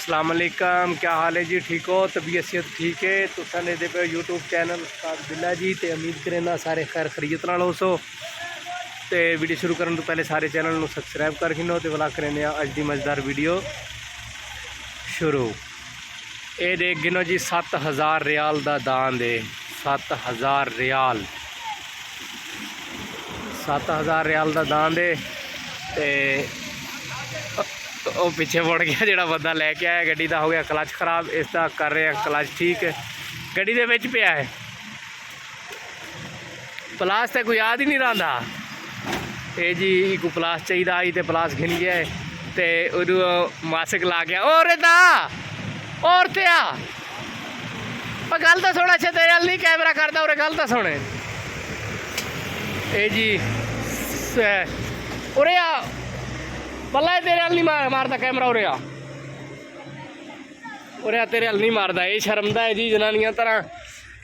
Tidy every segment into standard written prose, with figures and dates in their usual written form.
अस्सलाम वालेकुम, क्या हाल है जी? ठीक हो? तबीयत सेहत ठीक है? तुसां दे पे यूट्यूब चैनल उस्ताद बिल्ला जी। तो उम्मीद करें सारे खैर खरीत नाल हो। तो वीडियो शुरू करने तो पहले सारे चैनल को सबसक्राइब कर खिनो तो वाला करें अज की मज़ेदार वीडियो शुरू। ये देख गिनो जी 7000 रियाल का दान दे। 7000 रियाल, 7000 रियाल का दान दे। तो पिछे मुड़ गया जोड़ा बंदा लैके आया गड्डी का, हो गया क्लच खराब, इसका कर रहे हैं क्लच ठीक है। गड्डी दे विच पिया है प्लास, तो कोई याद ही नहीं रहा। ये जी एक प्लास चाहिए आई तो प्लास घिन गया है तो उदू मास्क ला गया। और और ते गल तो सुन, अच्छा तेरे वाल नहीं कैमरा करता और गल तो सुने। ये जी उरे आ पला तेरे वाल नहीं मारता कैमरा, उरे आ तेरे वाल नहीं मारता। ये शर्मदा है जी जनानियां तरह।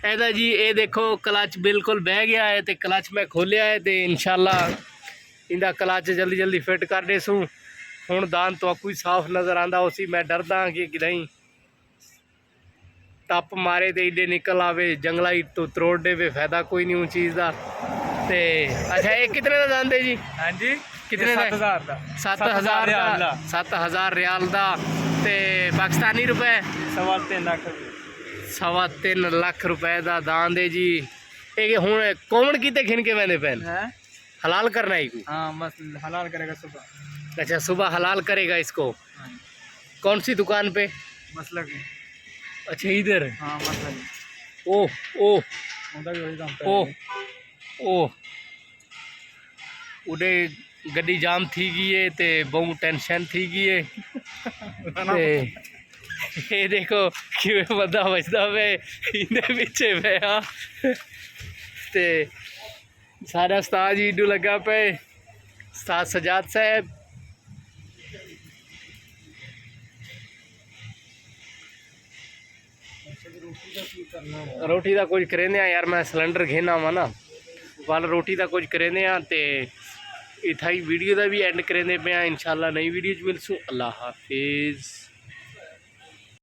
ऐसा जी ये देखो क्लच बिल्कुल बह गया है तो क्लच मैं खोलिया है तो इंशाल्लाह इंदा क्लच जल्दी जल्दी फिट कर दे सूँ। हुण दान तो आपको ही साफ नज़र आता उसी। मैं डरदा कि नहीं टप मारे तो इडे निकल आवे, जंगला ही तो त्रोड़ दे, फायदा कोई नहीं उस चीज़ का। तो अच्छा ये कितने का दान दे जी? हाँ जी कितने? 7000 का। 7000 रियाल का। तो पाकिस्तानी रुपए 3.25 लाख। 3.25 लाख रुपए का दान दे जी। ये हूँ कौन किते खिन के मैंने पैन हलाल करना है को? हाँ बस हलाल करेगा सुबह। अच्छा सुबह हलाल करेगा इसको। कौन सी दुकान पे? मसलक। अच्छा इधर। हाँ मसलक। ओह ओह ओह ओह उड़े गड्डी जाम थी गई है तो बहुत टेंशन थी गई है। ये देखो कि बंदा बचता पे इन्हें पीछे पे। हाँ तो सारा उस्ताद जी इडू लगा पे, उस्ताद सजाद साहब। रोटी का कुछ करें यार, मैं सिलेंडर घेना वा ना वाल रोटी का कुछ करें तो इतना ही वीडियो का भी एंड करें पे। इंशाल्लाह नई वीडियो मिलसूँ। अल्लाह हाफिज़।